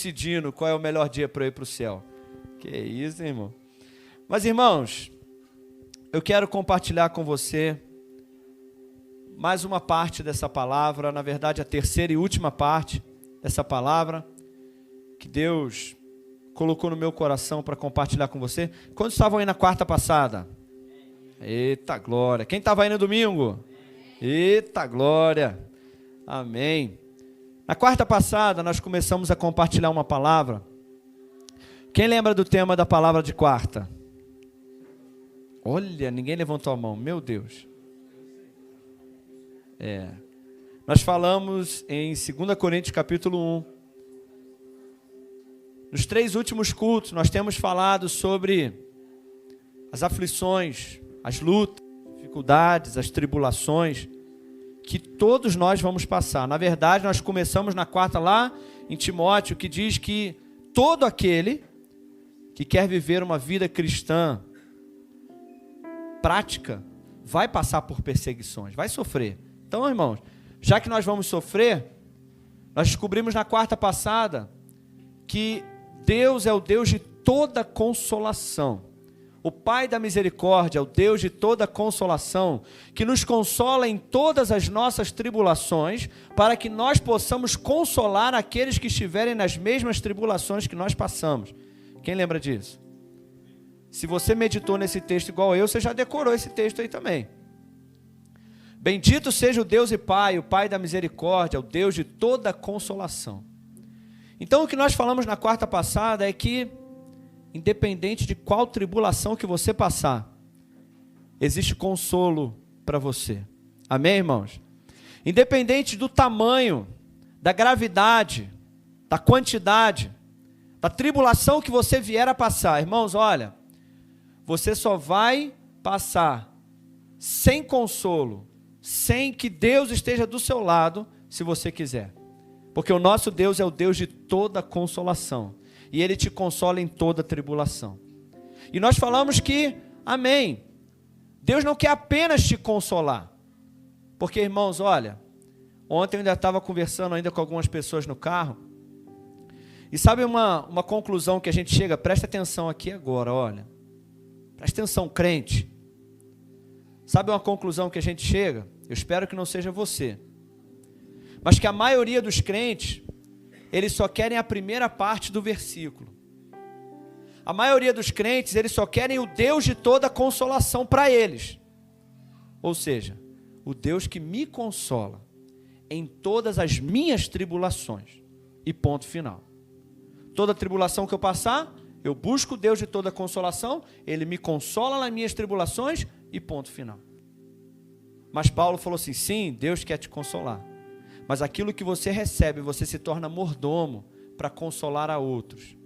decidindo qual é o melhor dia para eu ir para o céu. Que isso, hein, irmão? Mas, irmãos, eu quero compartilhar com você mais uma parte dessa palavra, na verdade a terceira e última parte dessa palavra, que Deus colocou no meu coração para compartilhar com você. Quantos estavam aí na quarta passada? Eita glória! Quem estava aí no domingo? Eita glória! Amém! Na quarta passada nós começamos a compartilhar uma palavra. Quem lembra do tema da palavra de quarta? Olha, ninguém levantou a mão, meu Deus. Nós falamos em 2 Coríntios capítulo 1. Nos 3 últimos cultos nós temos falado sobre as aflições, as lutas, as dificuldades, as tribulações que todos nós vamos passar. Na verdade, nós começamos na quarta lá em Timóteo, que diz que todo aquele que quer viver uma vida cristã prática vai passar por perseguições, vai sofrer. Então, irmãos, já que nós vamos sofrer, nós descobrimos na quarta passada que Deus é o Deus de toda consolação. O Pai da misericórdia é o Deus de toda consolação, que nos consola em todas as nossas tribulações, para que nós possamos consolar aqueles que estiverem nas mesmas tribulações que nós passamos. Quem lembra disso? Se você meditou nesse texto igual eu, você já decorou esse texto aí também. Bendito seja o Deus e Pai, o Pai da misericórdia, o Deus de toda consolação. Então o que nós falamos na quarta passada é que, independente de qual tribulação que você passar, existe consolo para você. Amém, irmãos? Independente do tamanho, da gravidade, da quantidade, da tribulação que você vier a passar, irmãos, olha, você só vai passar sem consolo, sem que Deus esteja do seu lado, se você quiser. Porque o nosso Deus é o Deus de toda consolação. E Ele te consola em toda tribulação. E nós falamos que, amém, Deus não quer apenas te consolar. Porque, irmãos, olha, ontem eu ainda estava conversando ainda com algumas pessoas no carro. E sabe uma conclusão que a gente chega? Presta atenção aqui agora, olha. Presta atenção, crente. Sabe uma conclusão que a gente chega? Eu espero que não seja você. Mas que a maioria dos crentes, eles só querem a primeira parte do versículo. A maioria dos crentes, eles só querem o Deus de toda consolação para eles. Ou seja, o Deus que me consola em todas as minhas tribulações. E ponto final. Toda tribulação que eu passar, eu busco o Deus de toda consolação, Ele me consola nas minhas tribulações e ponto final. Mas Paulo falou assim, sim, Deus quer te consolar. Mas aquilo que você recebe, você se torna mordomo para consolar a outros.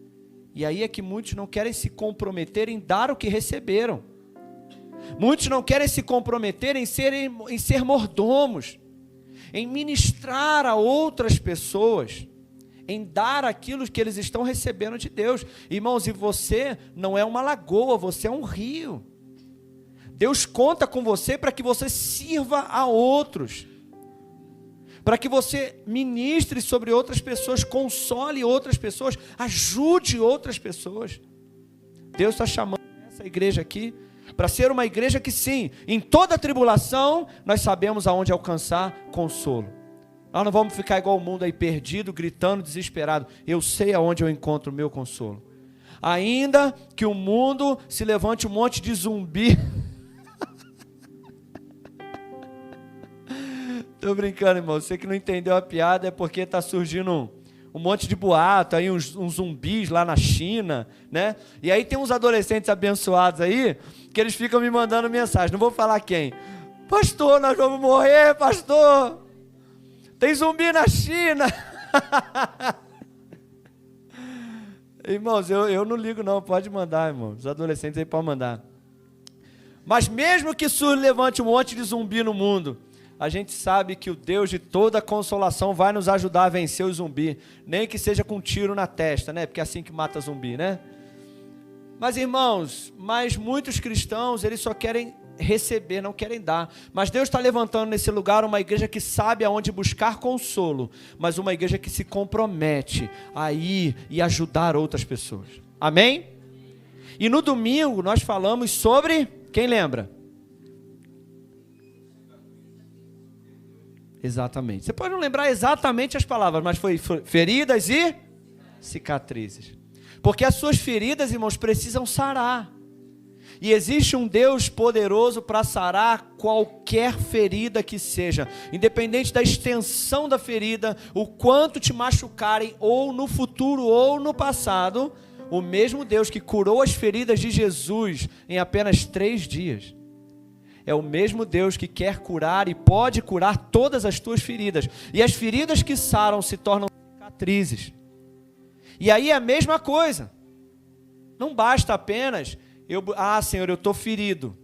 E aí é que muitos não querem se comprometer em dar o que receberam. Muitos não querem se comprometer em ser mordomos, em ministrar a outras pessoas, em dar aquilo que eles estão recebendo de Deus. Irmãos, e você não é uma lagoa, você é um rio. Deus conta com você para que você sirva a outros, para que você ministre sobre outras pessoas, console outras pessoas, ajude outras pessoas. Deus está chamando essa igreja aqui para ser uma igreja que sim, em toda tribulação, nós sabemos aonde alcançar consolo. Nós não vamos ficar igual o mundo aí perdido, gritando, desesperado. Eu sei aonde eu encontro o meu consolo. Ainda que o mundo se levante um monte de zumbi. Tô brincando, irmão. Você que não entendeu a piada é porque está surgindo um monte de boato, aí uns zumbis lá na China, né? E aí tem uns adolescentes abençoados aí, que eles ficam me mandando mensagem. Não vou falar quem. Pastor, nós vamos morrer, pastor. Tem zumbi na China. Irmãos, eu não ligo não, pode mandar, irmão. Os adolescentes aí podem mandar. Mas mesmo que levante um monte de zumbi no mundo, a gente sabe que o Deus de toda consolação vai nos ajudar a vencer o zumbi, nem que seja com um tiro na testa, né? Porque é assim que mata zumbi, né? Mas, irmãos, muitos cristãos, eles só querem receber, não querem dar. Mas Deus está levantando nesse lugar uma igreja que sabe aonde buscar consolo, mas uma igreja que se compromete a ir e ajudar outras pessoas. Amém? E no domingo nós falamos sobre, quem lembra? Exatamente. Você pode não lembrar exatamente as palavras, mas foi feridas e cicatrizes. Porque as suas feridas, irmãos, precisam sarar. E existe um Deus poderoso para sarar qualquer ferida que seja, independente da extensão da ferida, o quanto te machucarem, ou no futuro ou no passado. O mesmo Deus que curou as feridas de Jesus em apenas 3 dias, é o mesmo Deus que quer curar e pode curar todas as tuas feridas. E as feridas que saram se tornam cicatrizes. E aí é a mesma coisa. Não basta apenas, Senhor, eu estou ferido,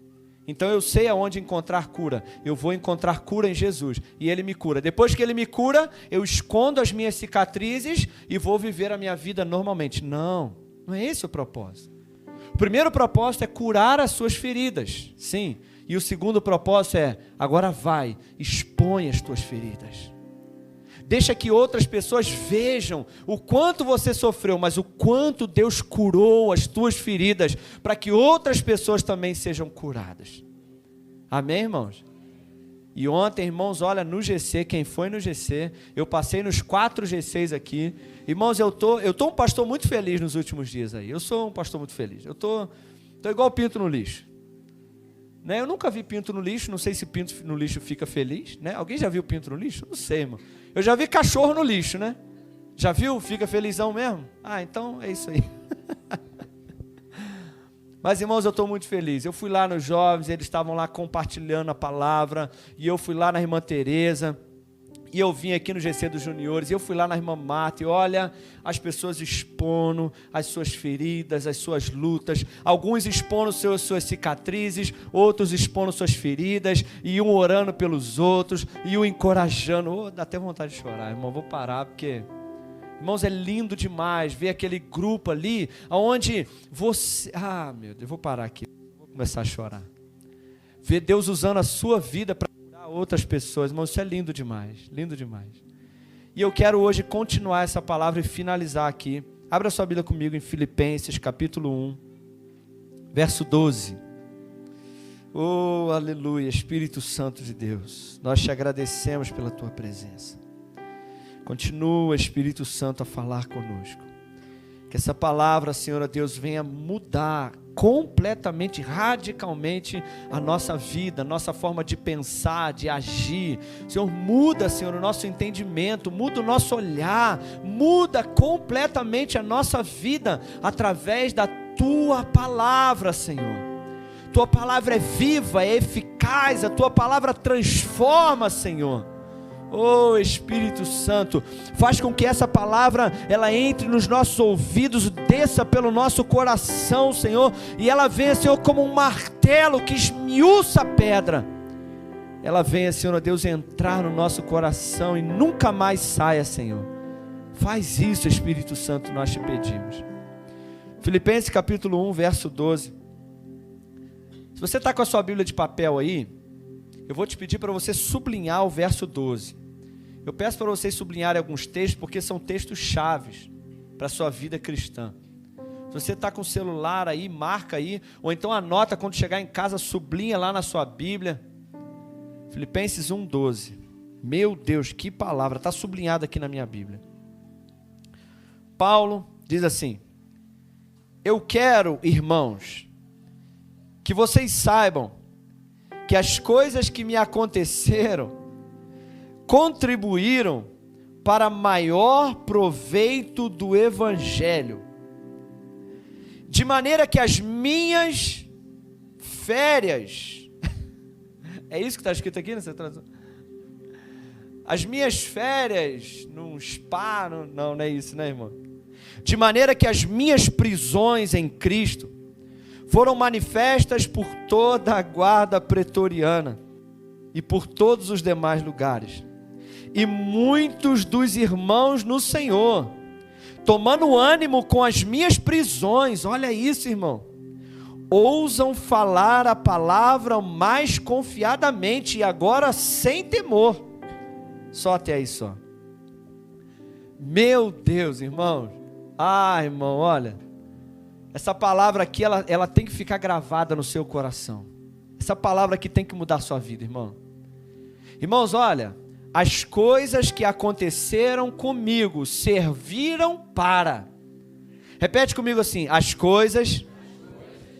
então eu sei aonde encontrar cura. Eu vou encontrar cura em Jesus, e Ele me cura. Depois que Ele me cura, eu escondo as minhas cicatrizes e vou viver a minha vida normalmente. Não é esse o propósito. O primeiro propósito é curar as suas feridas, sim. E o segundo propósito é, agora vai, expõe as tuas feridas. Deixa que outras pessoas vejam o quanto você sofreu, mas o quanto Deus curou as tuas feridas, para que outras pessoas também sejam curadas. Amém, irmãos? E ontem, irmãos, olha, no GC, quem foi no GC, eu passei nos 4 GCs aqui. Irmãos, eu tô um pastor muito feliz nos últimos dias aí. Eu sou um pastor muito feliz. Eu tô igual pinto no lixo. Né? Eu nunca vi pinto no lixo, não sei se pinto no lixo fica feliz. Né? Alguém já viu pinto no lixo? Não sei, irmão. Eu já vi cachorro no lixo, né? Já viu? Fica felizão mesmo? Então é isso aí. Mas, irmãos, eu estou muito feliz. Eu fui lá nos jovens, eles estavam lá compartilhando a palavra, e eu fui lá na irmã Tereza, e eu vim aqui no GC dos Juniores, e eu fui lá na irmã Marta, e olha, as pessoas expondo as suas feridas, as suas lutas, alguns expondo suas cicatrizes, outros expondo suas feridas, e um orando pelos outros, e um encorajando. Dá até vontade de chorar, irmão, vou parar, porque... Irmãos, é lindo demais ver aquele grupo ali, onde você... meu Deus, eu vou parar aqui, vou começar a chorar. Ver Deus usando a sua vida para curar outras pessoas, irmãos, isso é lindo demais, lindo demais. E eu quero hoje continuar essa palavra e finalizar aqui. Abra sua Bíblia comigo em Filipenses, capítulo 1, verso 12. Oh, aleluia, Espírito Santo de Deus, nós te agradecemos pela tua presença. Continua, Espírito Santo, a falar conosco. Que essa palavra, Senhor Deus, venha mudar completamente, radicalmente a nossa vida, a nossa forma de pensar, de agir. Senhor, muda, Senhor, o nosso entendimento, muda o nosso olhar, muda completamente a nossa vida através da Tua palavra, Senhor. Tua palavra é viva, é eficaz, a Tua palavra transforma, Senhor. Oh, Espírito Santo, faz com que essa palavra, ela entre nos nossos ouvidos, desça pelo nosso coração, Senhor, e ela venha, Senhor, como um martelo que esmiuça a pedra. Ela venha, Senhor Deus, entrar no nosso coração e nunca mais saia, Senhor. Faz isso, Espírito Santo, nós te pedimos. Filipenses capítulo 1, verso 12. Se você está com a sua Bíblia de papel aí, eu vou te pedir para você sublinhar o verso 12. Eu peço para vocês sublinharem alguns textos, porque são textos chaves para a sua vida cristã. Se você está com o celular aí, marca aí, ou então anota quando chegar em casa, sublinha lá na sua Bíblia. Filipenses 1:12. Meu Deus, que palavra, está sublinhada aqui na minha Bíblia. Paulo diz assim: eu quero, irmãos, que vocês saibam que as coisas que me aconteceram contribuíram para maior proveito do Evangelho, de maneira que as minhas férias, é isso que está escrito aqui nessa tradução? As minhas férias num spa, não é isso, né, irmão? De maneira que as minhas prisões em Cristo foram manifestas por toda a guarda pretoriana e por todos os demais lugares. E muitos dos irmãos no Senhor, tomando ânimo com as minhas prisões, olha isso, irmão, ousam falar a palavra mais confiadamente e agora sem temor. Só até aí só. Meu Deus, irmãos. Irmão, olha. Essa palavra aqui, ela tem que ficar gravada no seu coração. Essa palavra aqui tem que mudar a sua vida, irmão. Irmãos, olha. As coisas que aconteceram comigo serviram para. Repete comigo assim. As coisas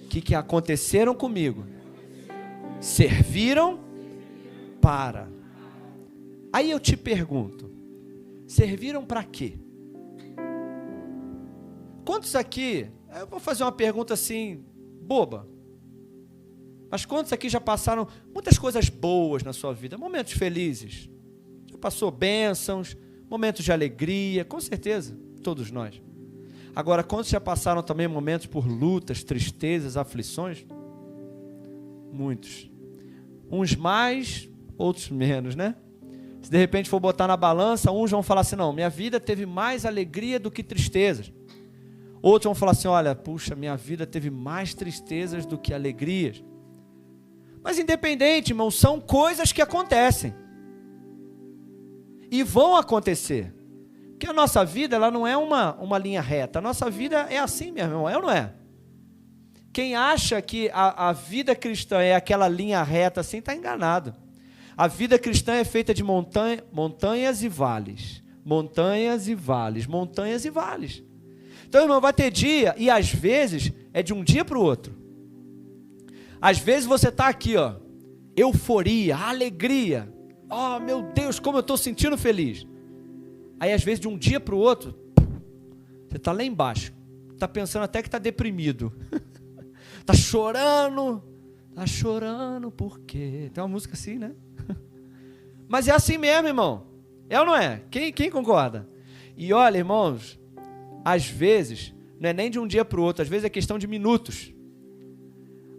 que aconteceram comigo serviram para. Aí eu te pergunto. Serviram para quê? Quantos aqui... Eu vou fazer uma pergunta assim, boba. Mas quantos aqui já passaram muitas coisas boas na sua vida? Momentos felizes. Já passou bênçãos, momentos de alegria, com certeza, todos nós. Agora, quantos já passaram também momentos por lutas, tristezas, aflições? Muitos. Uns mais, outros menos, né? Se de repente for botar na balança, uns vão falar assim, não, minha vida teve mais alegria do que tristezas. Outros vão falar assim, olha, puxa, minha vida teve mais tristezas do que alegrias. Mas independente, irmão, são coisas que acontecem. E vão acontecer. Porque a nossa vida, ela não é uma linha reta. A nossa vida é assim, meu irmão, é ou não é? Quem acha que a vida cristã é aquela linha reta assim, está enganado. A vida cristã é feita de montanhas e vales. Montanhas e vales, montanhas e vales. Então, irmão, vai ter dia, e às vezes é de um dia para o outro. Às vezes você está aqui, ó, euforia, alegria. Oh, meu Deus, como eu estou sentindo feliz. Aí, às vezes, de um dia para o outro, você está lá embaixo. Está pensando até que está deprimido. Está chorando por quê? Tem uma música assim, né? Mas é assim mesmo, irmão. É ou não é? Quem concorda? E olha, irmãos, às vezes, não é nem de um dia para o outro, às vezes é questão de minutos.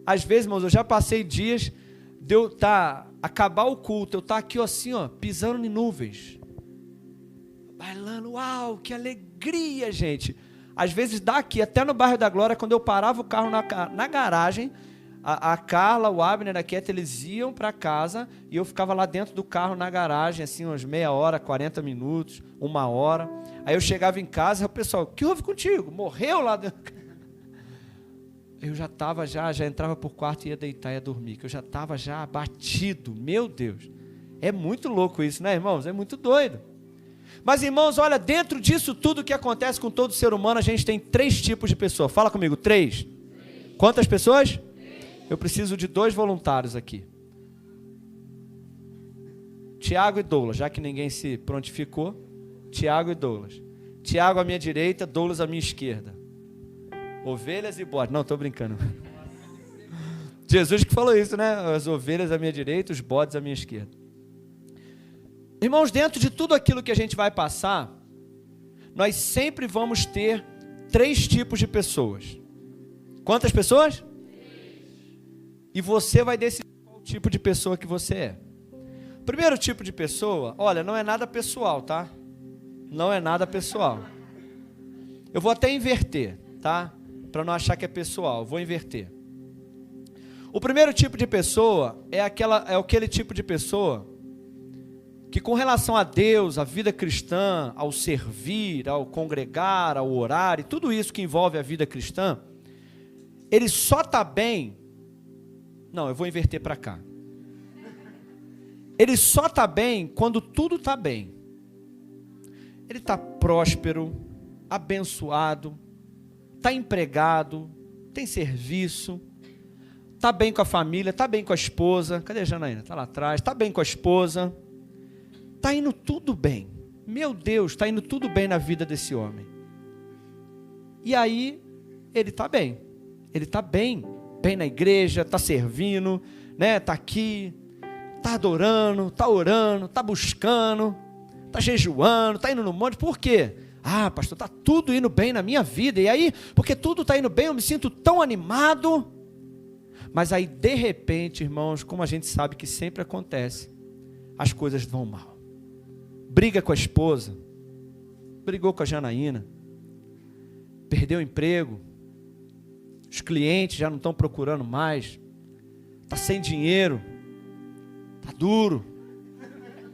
Às vezes, irmãos, eu já passei dias de eu acabar o culto, eu estar aqui assim, ó, pisando em nuvens. Bailando, uau, que alegria, gente. Às vezes dá aqui, até no bairro da Glória, quando eu parava o carro na garagem, a Carla, o Abner, a Quieta, eles iam para casa e eu ficava lá dentro do carro na garagem, assim, umas meia hora, 40 minutos, 1 hora. Aí eu chegava em casa e o pessoal, o que houve contigo? Morreu lá dentro? Eu já estava, já entrava por quarto e ia deitar e ia dormir, que eu já estava já abatido, meu Deus. É muito louco isso, né, irmãos? É muito doido. Mas, irmãos, olha, dentro disso tudo que acontece com todo ser humano, a gente tem 3 tipos de pessoa. Fala comigo, 3. Quantas pessoas? Eu preciso de 2 voluntários aqui. Tiago e Douglas, já que ninguém se prontificou. Tiago e Douglas. Tiago à minha direita, Douglas à minha esquerda. Ovelhas e bodes. Não, estou brincando. Jesus que falou isso, né? As ovelhas à minha direita, os bodes à minha esquerda. Irmãos, dentro de tudo aquilo que a gente vai passar, nós sempre vamos ter 3 tipos de pessoas. Quantas pessoas? E você vai decidir qual tipo de pessoa que você é. O primeiro tipo de pessoa, olha, não é nada pessoal, tá? Não é nada pessoal. Eu vou até inverter, tá? Para não achar que é pessoal, vou inverter. O primeiro tipo de pessoa é aquele tipo de pessoa que com relação a Deus, a vida cristã, ao servir, ao congregar, ao orar e tudo isso que envolve a vida cristã, ele só está bem. Não, eu vou inverter para cá. Ele só está bem quando tudo está bem. Ele está próspero, abençoado, está empregado, tem serviço, está bem com a família, está bem com a esposa. Cadê a Janaína? Está lá atrás. Está bem com a esposa. Está indo tudo bem. Meu Deus, está indo tudo bem na vida desse homem. E aí, ele está bem. Ele está bem. Bem na igreja, está servindo, né? Está aqui, está adorando, está orando, está buscando, está jejuando, está indo no monte. Por quê? Ah, pastor, está tudo indo bem na minha vida. E aí, porque tudo está indo bem, eu me sinto tão animado. Mas aí, de repente, irmãos, como a gente sabe que sempre acontece, as coisas vão mal. Briga com a esposa, brigou com a Janaína, perdeu o emprego, os clientes já não estão procurando mais, está sem dinheiro, está duro,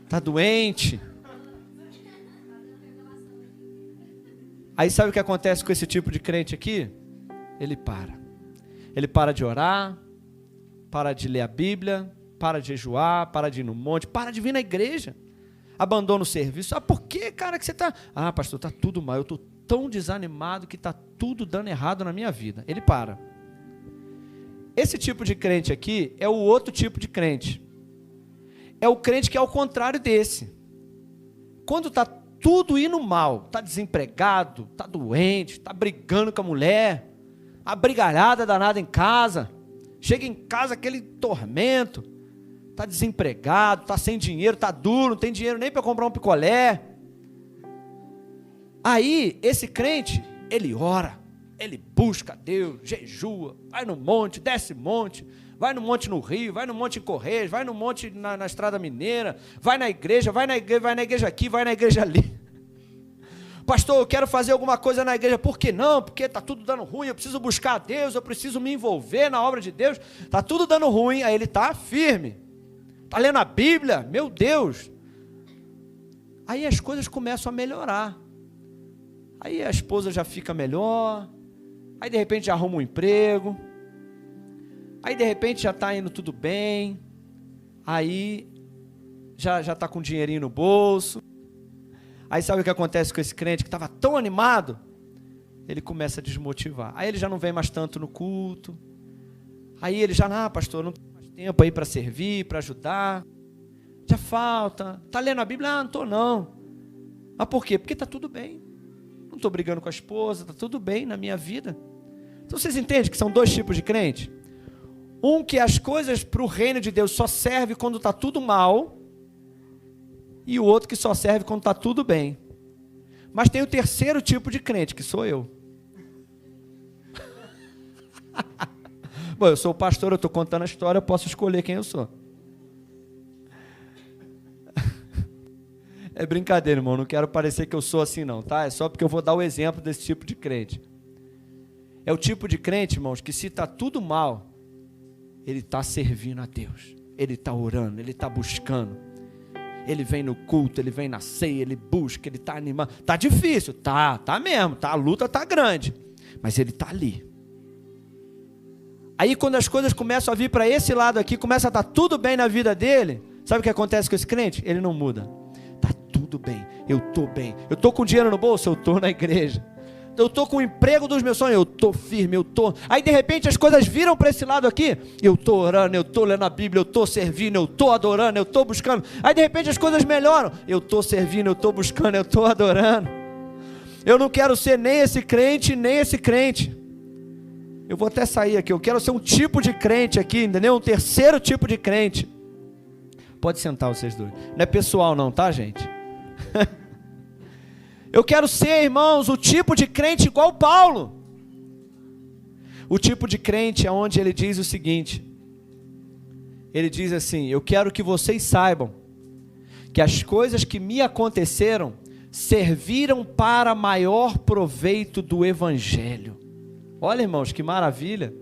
está doente. Aí sabe o que acontece com esse tipo de crente aqui? Ele para de orar, para de ler a Bíblia, para de jejuar, para de ir no monte, para de vir na igreja, abandona o serviço. Ah, por que, cara, que você está... Ah, pastor, está tudo mal, eu estou tão desanimado que está tudo dando errado na minha vida. Ele para. Esse tipo de crente aqui é o outro tipo de crente. É o crente que é ao contrário desse. Quando está tudo indo mal, está desempregado, está doente, está brigando com a mulher, a brigalhada danada em casa, chega em casa aquele tormento, está desempregado, está sem dinheiro, está duro, não tem dinheiro nem para comprar um picolé. Aí, esse crente, ele ora, ele busca Deus, jejua, vai no monte, desce monte, vai no monte no Rio, vai no monte em Correios, vai no monte na Estrada Mineira, vai na igreja aqui, vai na igreja ali. Pastor, eu quero fazer alguma coisa na igreja. Por que não? Porque está tudo dando ruim, eu preciso buscar a Deus, eu preciso me envolver na obra de Deus. Está tudo dando ruim, aí ele está firme. Está lendo a Bíblia, meu Deus. Aí as coisas começam a melhorar. Aí a esposa já fica melhor, aí de repente já arruma um emprego, aí de repente já está indo tudo bem, aí já está com um dinheirinho no bolso. Aí sabe o que acontece com esse crente que estava tão animado? Ele começa a desmotivar. Aí ele já não vem mais tanto no culto. Aí ele já, pastor, não tem mais tempo aí para servir, para ajudar. Já falta. Está lendo a Bíblia? Não estou não. Mas por quê? Porque está tudo bem. Não estou brigando com a esposa, está tudo bem na minha vida. Então vocês entendem que são dois tipos de crente? Um que as coisas para o reino de Deus só serve quando está tudo mal, e o outro que só serve quando está tudo bem. Mas tem o terceiro tipo de crente, que sou eu. Bom, eu sou o pastor, eu estou contando a história, eu posso escolher quem eu sou. É brincadeira, irmão, não quero parecer que eu sou assim não, tá? É só porque eu vou dar o exemplo desse tipo de crente. É o tipo de crente, irmãos, que se está tudo mal, ele está servindo a Deus, ele está orando, ele está buscando. Ele vem no culto, ele vem na ceia, ele busca, ele está animado. Está difícil, tá mesmo, a luta está grande, mas ele está ali. Aí quando as coisas começam a vir para esse lado aqui, começa a estar tudo bem na vida dele, sabe o que acontece com esse crente? Ele não muda. Está tudo bem, eu estou bem, eu estou com dinheiro no bolso, eu estou na igreja. Eu estou com o emprego dos meus sonhos, eu estou firme, eu estou... Aí de repente as coisas viram para esse lado aqui, eu estou orando, eu estou lendo a Bíblia, eu estou servindo, eu estou adorando, eu estou buscando. Aí de repente as coisas melhoram, eu estou servindo, eu estou buscando, eu estou adorando. Eu não quero ser nem esse crente, nem esse crente. Eu vou até sair aqui, eu quero ser um tipo de crente aqui, entendeu? Um terceiro tipo de crente. Pode sentar vocês dois. Não é pessoal não, tá, gente? Eu quero ser, irmãos, o tipo de crente igual Paulo. O tipo de crente é onde ele diz o seguinte. Ele diz assim: eu quero que vocês saibam que as coisas que me aconteceram serviram para maior proveito do Evangelho. Olha, irmãos, que maravilha.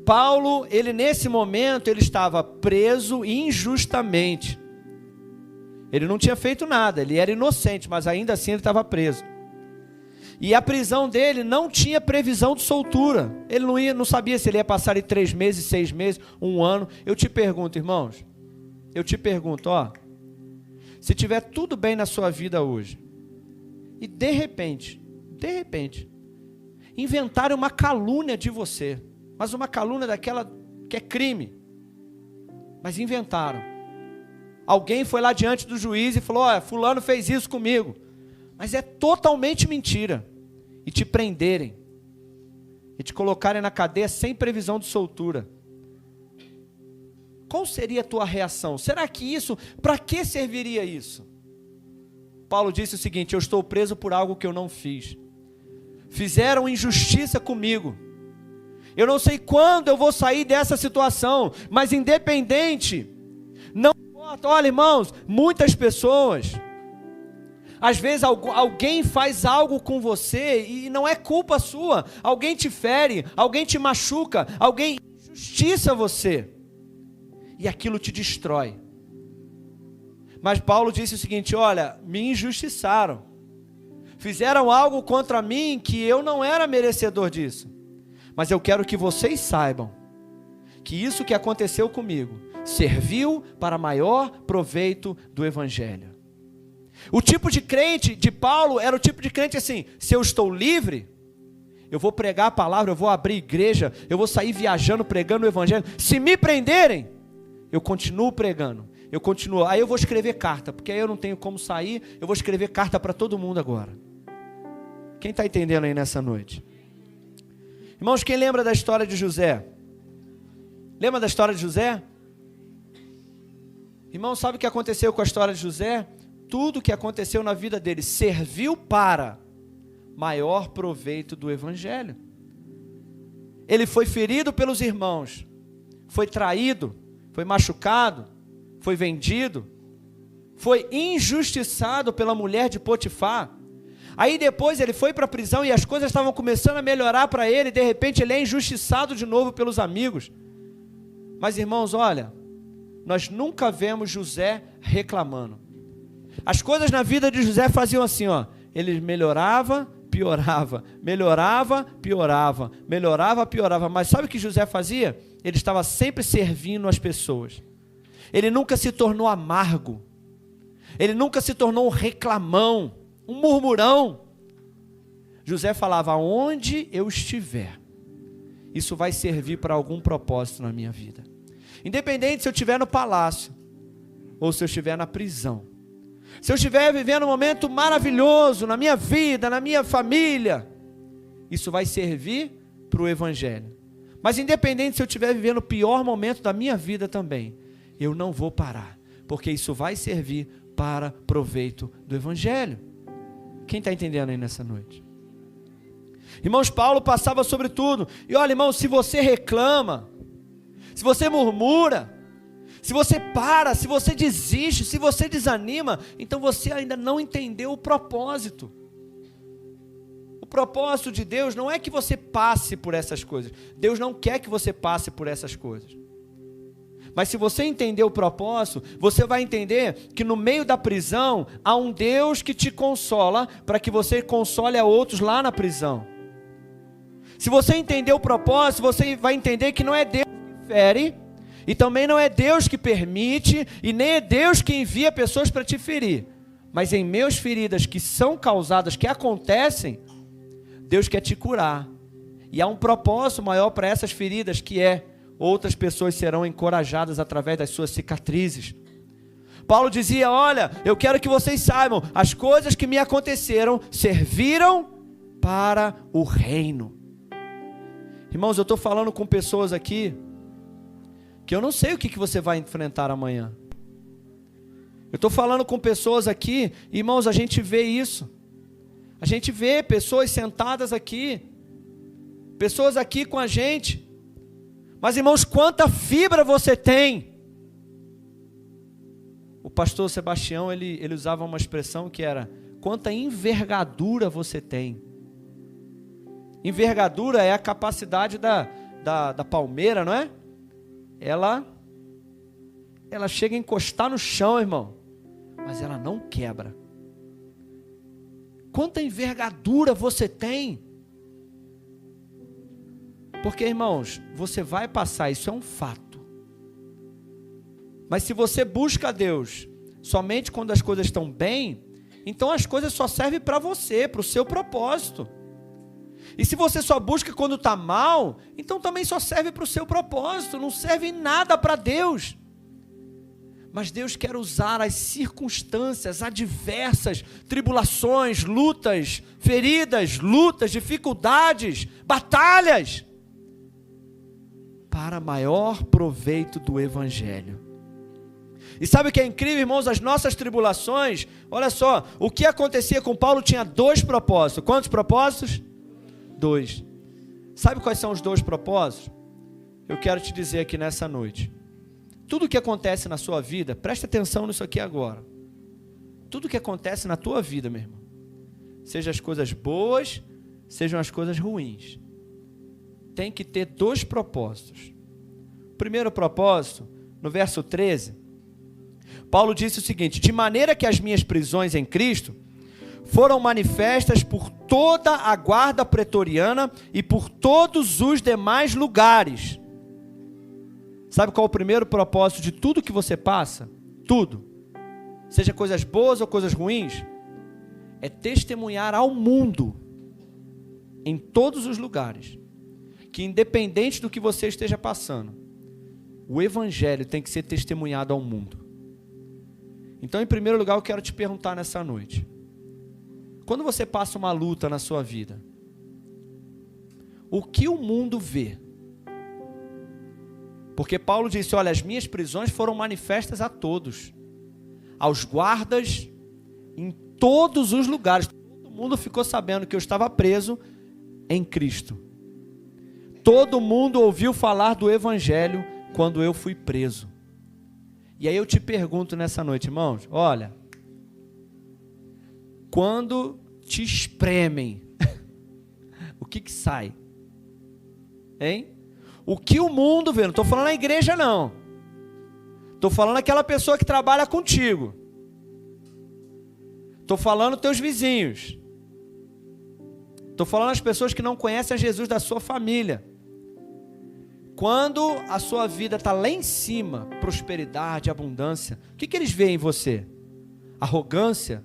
Paulo, ele nesse momento, ele estava preso injustamente. Ele não tinha feito nada, ele era inocente, mas ainda assim ele estava preso. E a prisão dele não tinha previsão de soltura. Ele não sabia se ele ia passar ali 3 meses, 6 meses, 1 ano. Eu te pergunto, irmãos, se tiver tudo bem na sua vida hoje, e de repente, inventarem uma calúnia de você, mas uma calúnia daquela que é crime, mas inventaram. Alguém foi lá diante do juiz e falou: olha, fulano fez isso comigo. Mas é totalmente mentira. E te prenderem. E te colocarem na cadeia sem previsão de soltura. Qual seria a tua reação? Será que isso, para que serviria isso? Paulo disse o seguinte: eu estou preso por algo que eu não fiz. Fizeram injustiça comigo. Eu não sei quando eu vou sair dessa situação, mas independente, não importa. Olha, irmãos, muitas pessoas Às vezes alguém faz algo com você e não é culpa sua. Alguém te fere, alguém te machuca, alguém injustiça você. E aquilo te destrói. Mas Paulo disse o seguinte: olha, me injustiçaram. Fizeram algo contra mim que eu não era merecedor disso. Mas eu quero que vocês saibam que isso que aconteceu comigo serviu para maior proveito do Evangelho. O tipo de crente de Paulo era o tipo de crente assim: se eu estou livre, eu vou pregar a palavra, eu vou abrir igreja, eu vou sair viajando, pregando o Evangelho. Se me prenderem, eu continuo pregando, eu continuo. Aí eu vou escrever carta, porque aí eu não tenho como sair, eu vou escrever carta para todo mundo agora. Quem está entendendo aí nessa noite? Irmãos, quem lembra da história de José? Lembra da história de José? Irmão, sabe o que aconteceu com a história de José? Tudo que aconteceu na vida dele serviu para maior proveito do Evangelho. Ele foi ferido pelos irmãos, foi traído, foi machucado, foi vendido, foi injustiçado pela mulher de Potifar. Aí depois ele foi para a prisão e as coisas estavam começando a melhorar para ele, e de repente ele é injustiçado de novo pelos amigos. Mas irmãos, olha, nós nunca vemos José reclamando. As coisas na vida de José faziam assim, ó, ele melhorava, piorava, melhorava, piorava, melhorava, piorava. Mas sabe o que José fazia? Ele estava sempre servindo as pessoas. Ele nunca se tornou amargo. Ele nunca se tornou um reclamão, um murmurão. José falava: onde eu estiver, isso vai servir para algum propósito na minha vida. Independente se eu estiver no palácio ou se eu estiver na prisão. Se eu estiver vivendo um momento maravilhoso na minha vida, na minha família, isso vai servir para o Evangelho. Mas independente se eu estiver vivendo o pior momento da minha vida também, eu não vou parar, porque isso vai servir para proveito do Evangelho. Quem está entendendo aí nessa noite? Irmãos, Paulo passava sobre tudo. E olha, irmãos, se você reclama, se você murmura, se você para, se você desiste, se você desanima, então você ainda não entendeu o propósito. O propósito de Deus não é que você passe por essas coisas. Deus não quer que você passe por essas coisas. Mas se você entender o propósito, você vai entender que no meio da prisão há um Deus que te consola para que você console a outros lá na prisão. Se você entender o propósito, você vai entender que não é Deus que fere, e também não é Deus que permite, e nem é Deus que envia pessoas para te ferir. Mas em meus feridas que são causadas, que acontecem, Deus quer te curar. E há um propósito maior para essas feridas, que é: outras pessoas serão encorajadas através das suas cicatrizes. Paulo dizia: olha, eu quero que vocês saibam, as coisas que me aconteceram serviram para o reino. Irmãos, eu estou falando com pessoas aqui que eu não sei o que você vai enfrentar amanhã. Eu estou falando com pessoas aqui, irmãos, a gente vê isso. A gente vê pessoas sentadas aqui, pessoas aqui com a gente. Mas, irmãos, quanta fibra você tem. O pastor Sebastião, ele usava uma expressão que era: quanta envergadura você tem. Envergadura é a capacidade da palmeira, não é? Ela chega a encostar no chão, irmão, mas ela não quebra. Quanta envergadura você tem. Porque, irmãos, você vai passar, isso é um fato. Mas se você busca a Deus somente quando as coisas estão bem, então as coisas só servem para você, para o seu propósito. E se você só busca quando está mal, então também só serve para o seu propósito, não serve em nada para Deus. Mas Deus quer usar as circunstâncias adversas, tribulações, lutas, feridas, lutas, dificuldades, batalhas, para maior proveito do Evangelho. E sabe o que é incrível, irmãos? As nossas tribulações, olha só, o que acontecia com Paulo tinha 2 propósitos. Quantos propósitos? 2. Sabe quais são os 2 propósitos? Eu quero te dizer aqui nessa noite. Tudo o que acontece na sua vida, preste atenção nisso aqui agora. tudo que acontece na tua vida, meu irmão, seja as coisas boas, sejam as coisas ruins, tem que ter 2 propósitos. O primeiro propósito, no verso 13, Paulo disse o seguinte: de maneira que as minhas prisões em Cristo foram manifestas por toda a guarda pretoriana e por todos os demais lugares. Sabe qual é o primeiro propósito de tudo que você passa? Tudo, seja coisas boas ou coisas ruins, é testemunhar ao mundo, em todos os lugares, que independente do que você esteja passando, o evangelho tem que ser testemunhado ao mundo. Então, em primeiro lugar, eu quero te perguntar nessa noite: quando você passa uma luta na sua vida, o que o mundo vê? Porque Paulo disse: olha, as minhas prisões foram manifestas a todos, aos guardas, em todos os lugares. Todo mundo ficou sabendo que eu estava preso em Cristo. Todo mundo ouviu falar do evangelho quando eu fui preso. E aí eu te pergunto nessa noite, irmãos, olha, quando te espremem, o que sai? Hein? O que o mundo vê? Não estou falando a igreja, não. Estou falando aquela pessoa que trabalha contigo. Estou falando teus vizinhos. Estou falando as pessoas que não conhecem a Jesus da sua família. Quando a sua vida está lá em cima, prosperidade, abundância, o que eles veem em você? Arrogância?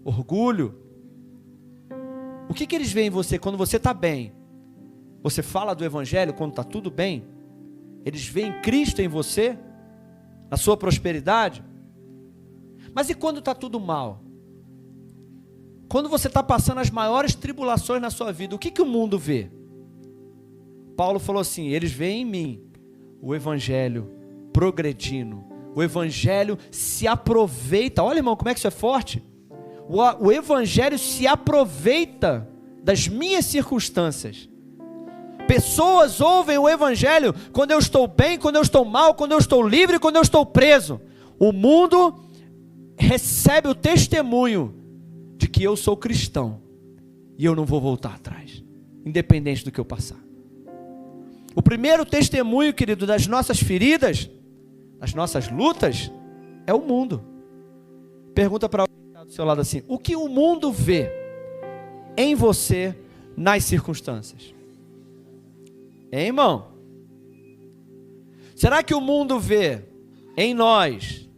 Orgulho? O que eles veem em você quando você está bem? Você fala do evangelho quando está tudo bem? Eles veem Cristo em você? A sua prosperidade? Mas e quando está tudo mal? Quando você está passando as maiores tribulações na sua vida, o que o mundo vê? Paulo falou assim: eles veem em mim o evangelho progredindo, o evangelho se aproveita. Olha, irmão, como é que isso é forte? O evangelho se aproveita das minhas circunstâncias. Pessoas ouvem o evangelho quando eu estou bem, quando eu estou mal, quando eu estou livre, quando eu estou preso. O mundo recebe o testemunho de que eu sou cristão e eu não vou voltar atrás, independente do que eu passar. O primeiro testemunho, querido, das nossas feridas, das nossas lutas, é o mundo. Pergunta para alguém que está do seu lado assim: o que o mundo vê em você nas circunstâncias? Hein, irmão? Será que o mundo vê em nós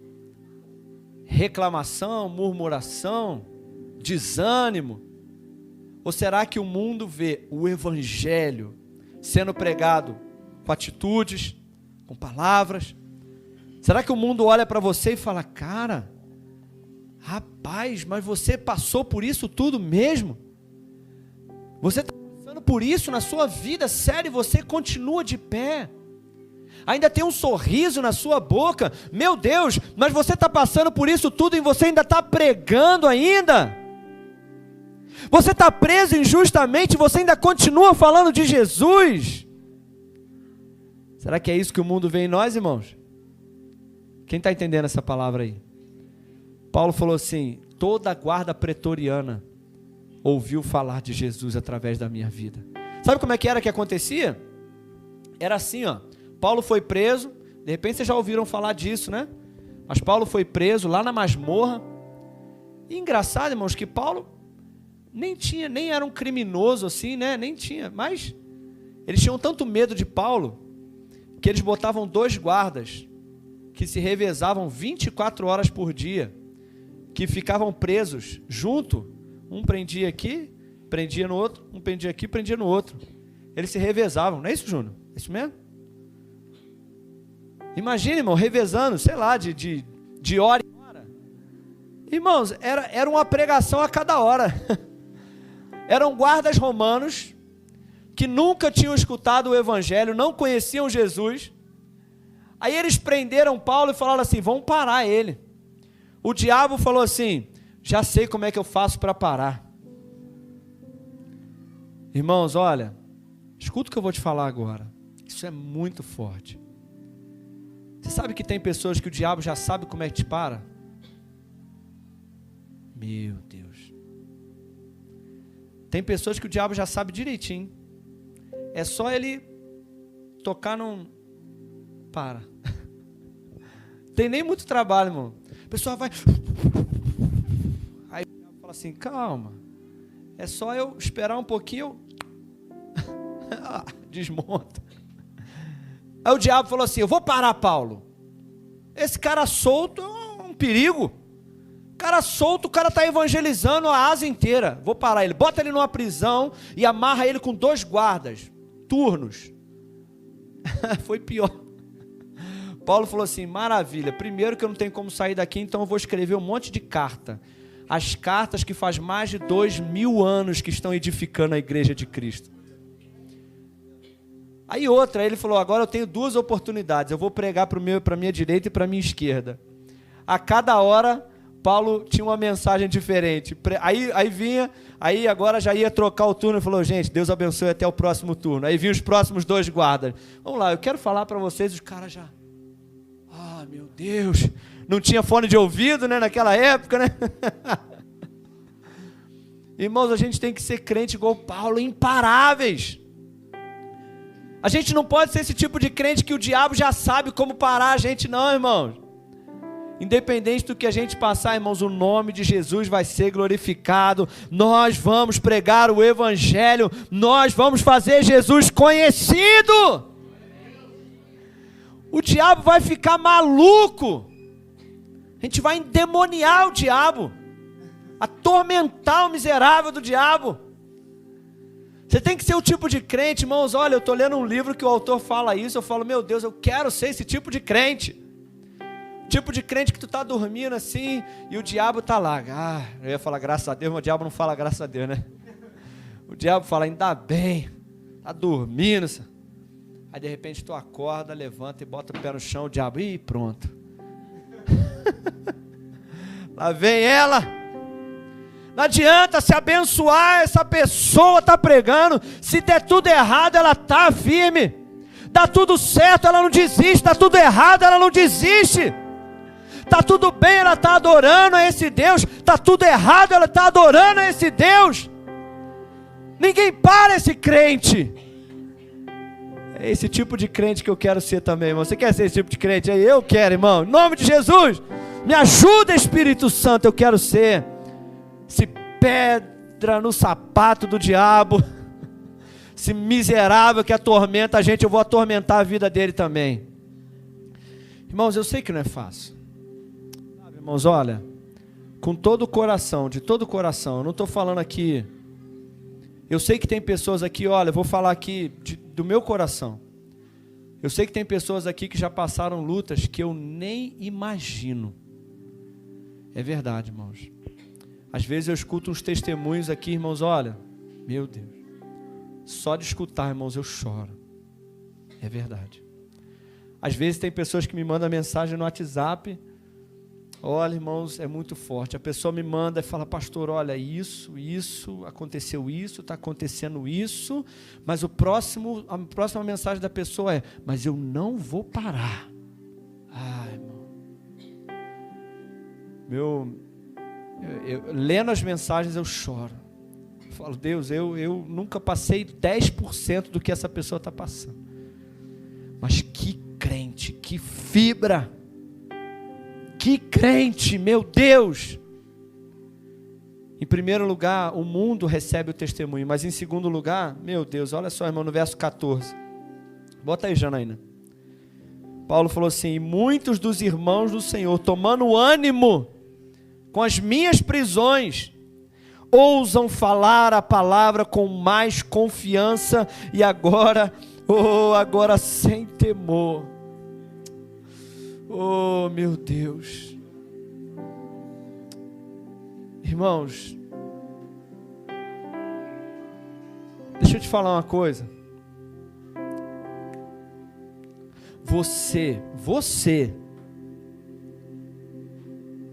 reclamação, murmuração, desânimo? Ou será que o mundo vê o evangelho sendo pregado com atitudes, com palavras? Será que o mundo olha para você e fala: cara, rapaz, mas você passou por isso tudo mesmo? Você está passando por isso na sua vida, sério, e você continua de pé? Ainda tem um sorriso na sua boca? Meu Deus, mas você está passando por isso tudo e você ainda está pregando ainda? Você está preso injustamente e você ainda continua falando de Jesus? Será que é isso que o mundo vê em nós, irmãos? Quem está entendendo essa palavra aí? Paulo falou assim: toda a guarda pretoriana ouviu falar de Jesus através da minha vida. Sabe como é que era que acontecia? Era assim, ó. Paulo foi preso, de repente vocês já ouviram falar disso, né? Mas Paulo foi preso lá na masmorra. E engraçado, irmãos, que Paulo nem era um criminoso assim, né? Nem tinha, mas eles tinham tanto medo de Paulo que eles botavam 2 guardas que se revezavam 24 horas por dia, que ficavam presos junto. Um prendia aqui, prendia no outro, um prendia aqui, prendia no outro. Eles se revezavam, não é isso, Júnior? É isso mesmo? Imagina, irmão, revezando, sei lá, de hora em hora. Irmãos, era uma pregação a cada hora. Eram guardas romanos que nunca tinham escutado o evangelho, não conheciam Jesus. Aí eles prenderam Paulo e falaram assim: vamos parar ele. O diabo falou assim: já sei como é que eu faço para parar. Irmãos, olha, escuta o que eu vou te falar agora. Isso é muito forte. Você sabe que tem pessoas que o diabo já sabe como é que te para? Meu Deus. Tem pessoas que o diabo já sabe direitinho. É só ele tocar num... Para. Tem nem muito trabalho, irmão. A pessoa vai... Aí o diabo fala assim, calma. É só eu esperar um pouquinho. Desmonta. Aí o diabo falou assim, eu vou parar, Paulo. Esse cara solto é um perigo. Cara solto, o cara está evangelizando a Ásia inteira. Vou parar ele. Bota ele numa prisão e amarra ele com 2 guardas. Turnos. Foi pior. Paulo falou assim, maravilha. Primeiro que eu não tenho como sair daqui, então eu vou escrever um monte de carta. As cartas que faz mais de 2000 anos que estão edificando a igreja de Cristo. Aí outra, ele falou, agora eu tenho 2 oportunidades. Eu vou pregar para a minha direita e para a minha esquerda. A cada hora... Paulo tinha uma mensagem diferente. Aí vinha, aí agora já ia trocar o turno e falou, gente, Deus abençoe até o próximo turno. Aí vinham os próximos 2 guardas. Vamos lá, eu quero falar para vocês, os caras já... Ah, meu Deus, não tinha fone de ouvido, né, naquela época, né? Irmãos, a gente tem que ser crente igual Paulo, imparáveis. A gente não pode ser esse tipo de crente que o diabo já sabe como parar a gente, não, irmãos. Independente do que a gente passar, irmãos, o nome de Jesus vai ser glorificado. Nós vamos pregar o evangelho. Nós vamos fazer Jesus conhecido. O diabo vai ficar maluco. A gente vai endemoniar o diabo, atormentar o miserável do diabo. Você tem que ser o tipo de crente, irmãos. Olha, eu estou lendo um livro que o autor fala isso. Eu falo, meu Deus, eu quero ser esse tipo de crente. Tipo de crente que tu tá dormindo assim e o diabo tá lá. Ah, eu ia falar graças a Deus, mas o diabo não fala graças a Deus, né? O diabo fala, ainda bem, tá dormindo. Aí de repente tu acorda, levanta e bota o pé no chão, o diabo, ih, pronto. Lá vem ela. Não adianta se abençoar, essa pessoa tá pregando. Se der tudo errado, ela tá firme. Dá tudo certo, ela não desiste. Dá tudo errado, ela não desiste. Está tudo bem, ela está adorando a esse Deus. Está tudo errado, ela está adorando a esse Deus. Ninguém para esse crente. É esse tipo de crente que eu quero ser também, irmão. Você quer ser esse tipo de crente? Aí eu quero, irmão. Em nome de Jesus, me ajuda, Espírito Santo. Eu quero ser esse pedra no sapato do diabo. Esse miserável que atormenta a gente. Eu vou atormentar a vida dele também. Irmãos, eu sei que não é fácil. Irmãos, olha, com todo o coração, de todo o coração, eu não estou falando aqui, eu sei que tem pessoas aqui, olha, eu vou falar aqui do meu coração, eu sei que tem pessoas aqui que já passaram lutas que eu nem imagino, é verdade, irmãos, às vezes eu escuto uns testemunhos aqui, irmãos, olha, meu Deus, só de escutar, irmãos, eu choro, é verdade, às vezes tem pessoas que me mandam mensagem no WhatsApp. Olha, irmãos, é muito forte. A pessoa me manda e fala, pastor, olha, aconteceu isso, está acontecendo isso, mas a próxima mensagem da pessoa é, mas eu não vou parar. Ai, irmão. Lendo as mensagens eu choro. Eu falo, Deus, eu nunca passei 10% do que essa pessoa está passando. Mas que crente, que fibra. Que crente, meu Deus! Em primeiro lugar, o mundo recebe o testemunho, mas em segundo lugar, meu Deus, olha só, irmão, no verso 14. Bota aí, Janaína. Paulo falou assim, e muitos dos irmãos do Senhor, tomando ânimo com as minhas prisões, ousam falar a palavra com mais confiança e agora sem temor. Oh, meu Deus. Irmãos, deixa eu te falar uma coisa. Você,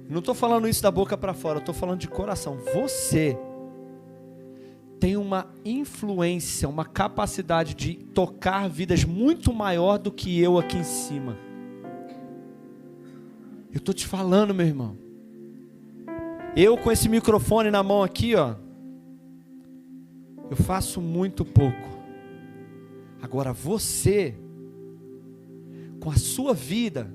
não estou falando isso da boca para fora, eu estou falando de coração. Você tem uma influência, uma capacidade de tocar vidas muito maior do que eu aqui em cima. Eu estou te falando, meu irmão. Eu com esse microfone na mão aqui, ó, eu faço muito pouco. Agora você, com a sua vida,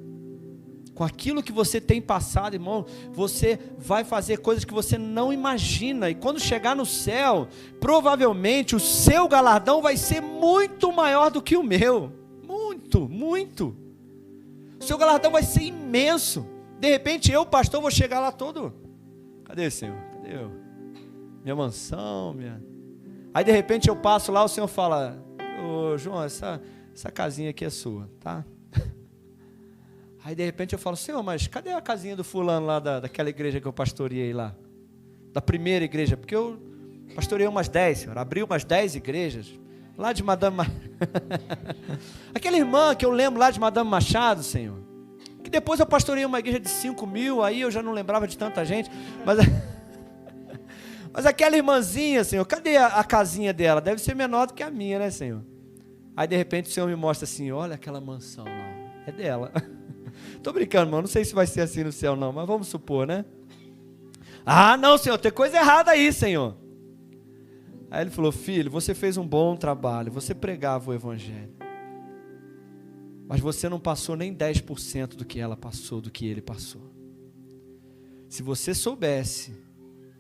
com aquilo que você tem passado, irmão, você vai fazer coisas que você não imagina. E quando chegar no céu, provavelmente o seu galardão vai ser muito maior do que o meu. Muito, muito. O seu galardão vai ser imenso. De repente eu, pastor, vou chegar lá todo... Cadê, Senhor? Cadê eu? Minha mansão, minha... Aí de repente eu passo lá, o Senhor fala: ô João, essa casinha aqui é sua, tá? Aí de repente eu falo: Senhor, mas cadê a casinha do fulano lá daquela igreja que eu pastoreei lá? Da primeira igreja, porque eu pastoreei umas 10, Senhor, abri umas 10 igrejas, lá de Madame aquela irmã que eu lembro lá de Madame Machado, Senhor, que depois eu pastoreei uma igreja de 5.000, aí eu já não lembrava de tanta gente, mas aquela irmãzinha, Senhor, cadê a casinha dela? Deve ser menor do que a minha, né, Senhor? Aí de repente o Senhor me mostra assim: olha aquela mansão lá, é dela. Tô brincando, irmão, não sei se vai ser assim no céu não, mas vamos supor, né? Ah, não, Senhor, tem coisa errada aí, Senhor. Aí ele falou: filho, você fez um bom trabalho, você pregava o evangelho, mas você não passou nem 10% do que ela passou, do que ele passou. Se você soubesse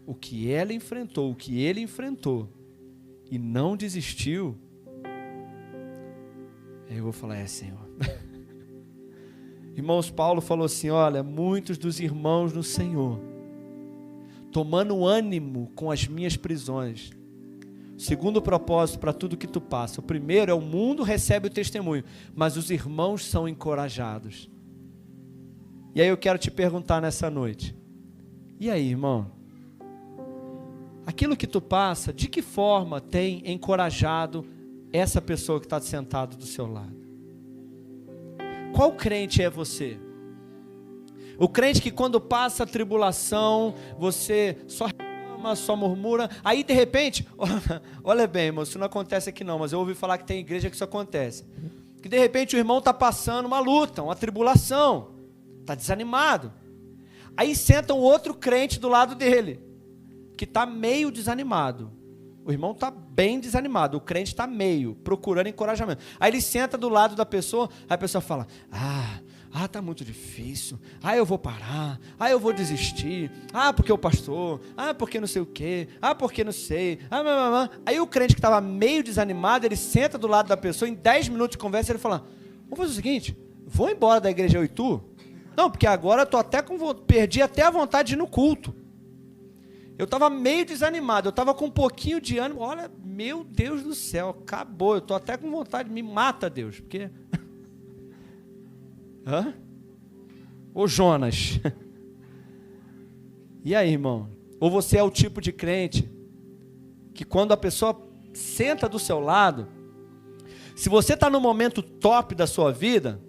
o que ela enfrentou, o que ele enfrentou, e não desistiu, aí eu vou falar: Senhor. Irmãos, Paulo falou assim: olha, muitos dos irmãos no Senhor, tomando ânimo com as minhas prisões. Segundo propósito para tudo que tu passa. O primeiro é: o mundo recebe o testemunho, mas os irmãos são encorajados. E aí eu quero te perguntar nessa noite: e aí, irmão? Aquilo que tu passa, de que forma tem encorajado essa pessoa que está sentada do seu lado? Qual crente é você? O crente que quando passa a tribulação, você só reclama, só murmura, aí de repente, olha bem, irmão, isso não acontece aqui não, mas eu ouvi falar que tem igreja que isso acontece, que de repente o irmão está passando uma luta, uma tribulação, está desanimado, aí senta um outro crente do lado dele, que está meio desanimado. O irmão está bem desanimado, o crente está meio, procurando encorajamento. Aí ele senta do lado da pessoa, aí a pessoa fala: está muito difícil, eu vou parar, eu vou desistir, porque o pastor, porque não sei o quê, porque não sei, Aí o crente que estava meio desanimado, ele senta do lado da pessoa, em 10 minutos de conversa, ele fala: vamos fazer o seguinte, vou embora da igreja Itu? Não, porque agora eu tô perdi até a vontade de ir no culto. Eu estava meio desanimado, eu estava com um pouquinho de ânimo. Olha, meu Deus do céu, acabou. Eu estou até com vontade, me mata, Deus. Porque... Ô Jonas. E aí, irmão? Ou você é o tipo de crente que quando a pessoa senta do seu lado, se você está no momento top da sua vida,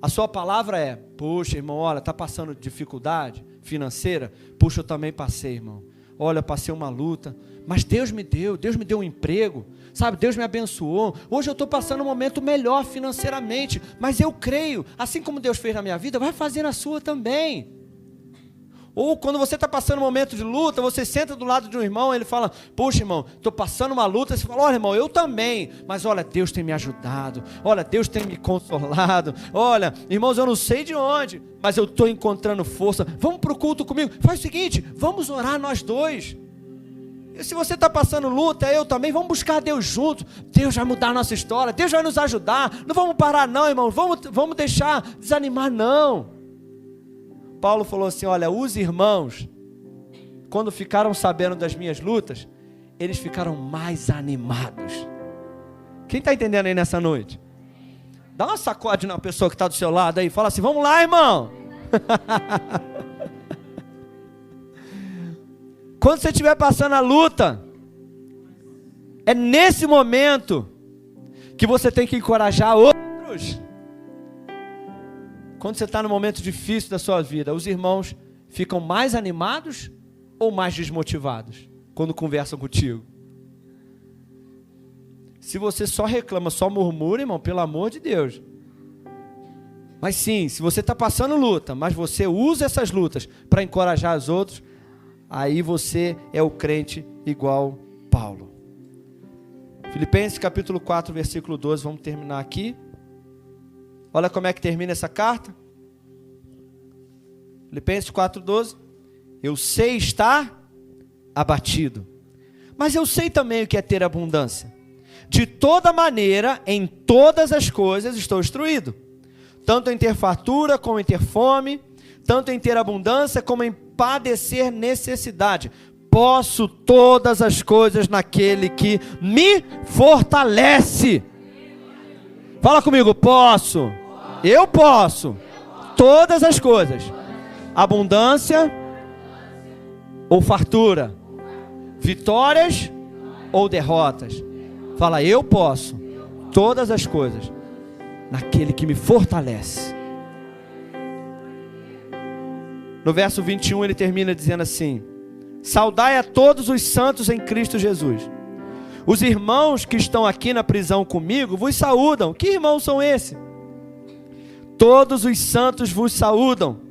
a sua palavra é: puxa, irmão, olha, está passando dificuldade financeira? Puxa, eu também passei, irmão. Olha, passei uma luta, mas Deus me deu um emprego, sabe, Deus me abençoou, hoje eu estou passando um momento melhor financeiramente, mas eu creio, assim como Deus fez na minha vida, vai fazer na sua também. Ou quando você está passando um momento de luta, você senta do lado de um irmão, ele fala: puxa, irmão, estou passando uma luta. Você fala: olha, irmão, eu também, mas olha, Deus tem me ajudado, olha, Deus tem me consolado, olha, irmãos, eu não sei de onde, mas eu estou encontrando força. Vamos para o culto comigo. Faz o seguinte, vamos orar nós dois. E se você está passando luta, eu também, vamos buscar Deus junto. Deus vai mudar a nossa história, Deus vai nos ajudar. Não vamos parar não, irmão, vamos deixar desanimar não. Paulo falou assim: olha, os irmãos, quando ficaram sabendo das minhas lutas, eles ficaram mais animados. Quem está entendendo aí nessa noite? Dá uma sacode na pessoa que está do seu lado aí, fala assim: vamos lá, irmão. Quando você estiver passando a luta, é nesse momento que você tem que encorajar outros. Quando você está no momento difícil da sua vida, os irmãos ficam mais animados ou mais desmotivados quando conversam contigo? Se você só reclama, só murmura, irmão, pelo amor de Deus. Mas sim, se você está passando luta, mas você usa essas lutas para encorajar os outros, aí você é o crente igual Paulo. Filipenses capítulo 4, versículo 12, vamos terminar aqui. Olha como é que termina essa carta. Filipenses 4, 12. Eu sei estar abatido, mas eu sei também o que é ter abundância. De toda maneira, em todas as coisas estou instruído, tanto em ter fartura como em ter fome, tanto em ter abundância como em padecer necessidade. Posso todas as coisas naquele que me fortalece. Fala comigo, posso. Eu posso. Todas as coisas. Abundância ou fartura. Vitórias ou derrotas. Fala, eu posso todas as coisas naquele que me fortalece. No verso 21 ele termina dizendo assim: saudai a todos os santos em Cristo Jesus. Os irmãos que estão aqui na prisão comigo vos saúdam. Que irmãos são esses? Todos os santos vos saúdam,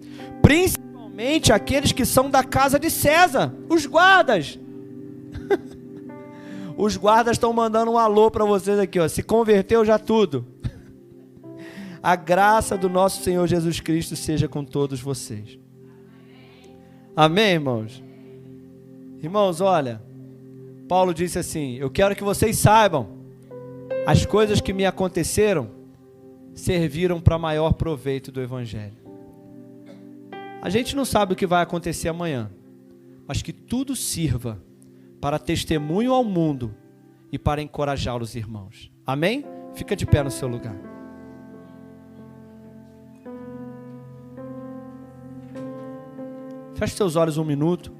principalmente aqueles que são da casa de César, os guardas. Os guardas estão mandando um alô para vocês aqui, ó. Se converteu já tudo. A graça do nosso Senhor Jesus Cristo seja com todos vocês. Amém, irmãos? Irmãos, olha, Paulo disse assim: eu quero que vocês saibam, as coisas que me aconteceram serviram para maior proveito do Evangelho. A gente não sabe o que vai acontecer amanhã, mas que tudo sirva para testemunho ao mundo e para encorajar os irmãos. Amém? Fica de pé no seu lugar. Feche seus olhos um minuto.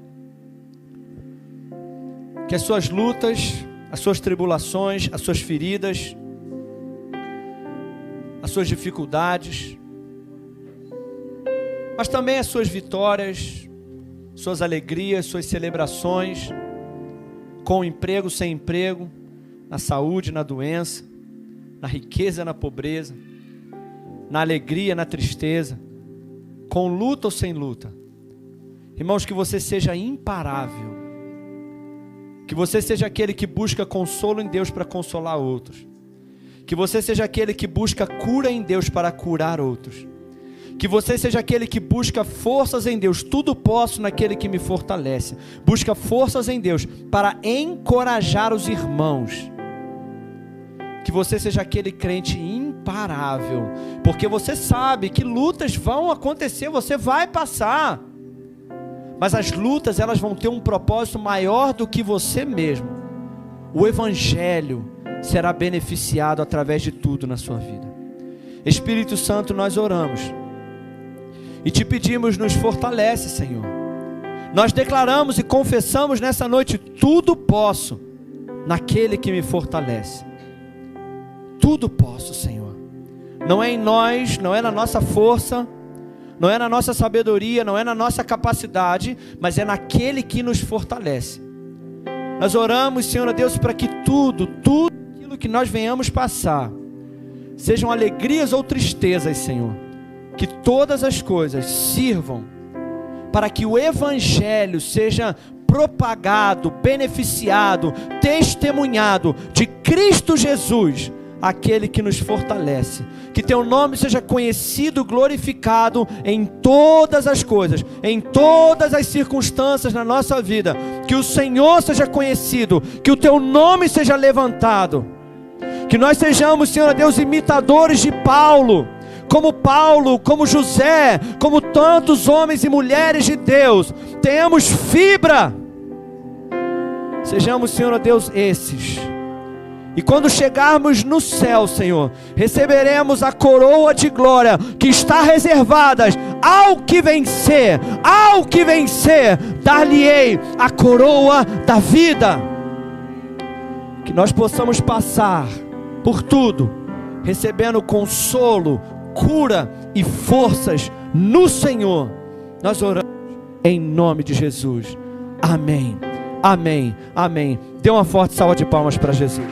Que as suas lutas, as suas tribulações, as suas feridas, as suas dificuldades, mas também as suas vitórias, suas alegrias, suas celebrações, com emprego, sem emprego, na saúde, na doença, na riqueza, na pobreza, na alegria, na tristeza, com luta ou sem luta. Irmãos, que você seja imparável, que você seja aquele que busca consolo em Deus para consolar outros, que você seja aquele que busca cura em Deus para curar outros, que você seja aquele que busca forças em Deus. Tudo posso naquele que me fortalece. Busca forças em Deus para encorajar os irmãos. Que você seja aquele crente imparável, porque você sabe que lutas vão acontecer, você vai passar, mas as lutas, elas vão ter um propósito maior do que você mesmo. O Evangelho será beneficiado através de tudo na sua vida. Espírito Santo, nós oramos e te pedimos, nos fortalece, Senhor. Nós declaramos e confessamos nessa noite: tudo posso naquele que me fortalece. Tudo posso, Senhor. Não é em nós, não é na nossa força, não é na nossa sabedoria, não é na nossa capacidade, mas é naquele que nos fortalece. Nós oramos, Senhor Deus, para que tudo aquilo que nós venhamos passar, sejam alegrias ou tristezas, Senhor, que todas as coisas sirvam para que o Evangelho seja propagado, beneficiado, testemunhado de Cristo Jesus, aquele que nos fortalece. Que teu nome seja conhecido, glorificado em todas as coisas, em todas as circunstâncias na nossa vida. Que o Senhor seja conhecido, que o teu nome seja levantado. Que nós sejamos, Senhor Deus, imitadores de Paulo, como José, como tantos homens e mulheres de Deus. Tenhamos fibra. Sejamos, Senhor Deus, esses. E quando chegarmos no céu, Senhor, receberemos a coroa de glória que está reservada ao que vencer. Ao que vencer, dar-lhe-ei a coroa da vida. Que nós possamos passar por tudo, recebendo consolo, cura e forças no Senhor. Nós oramos em nome de Jesus. Amém, amém, amém. Dê uma forte salva de palmas para Jesus.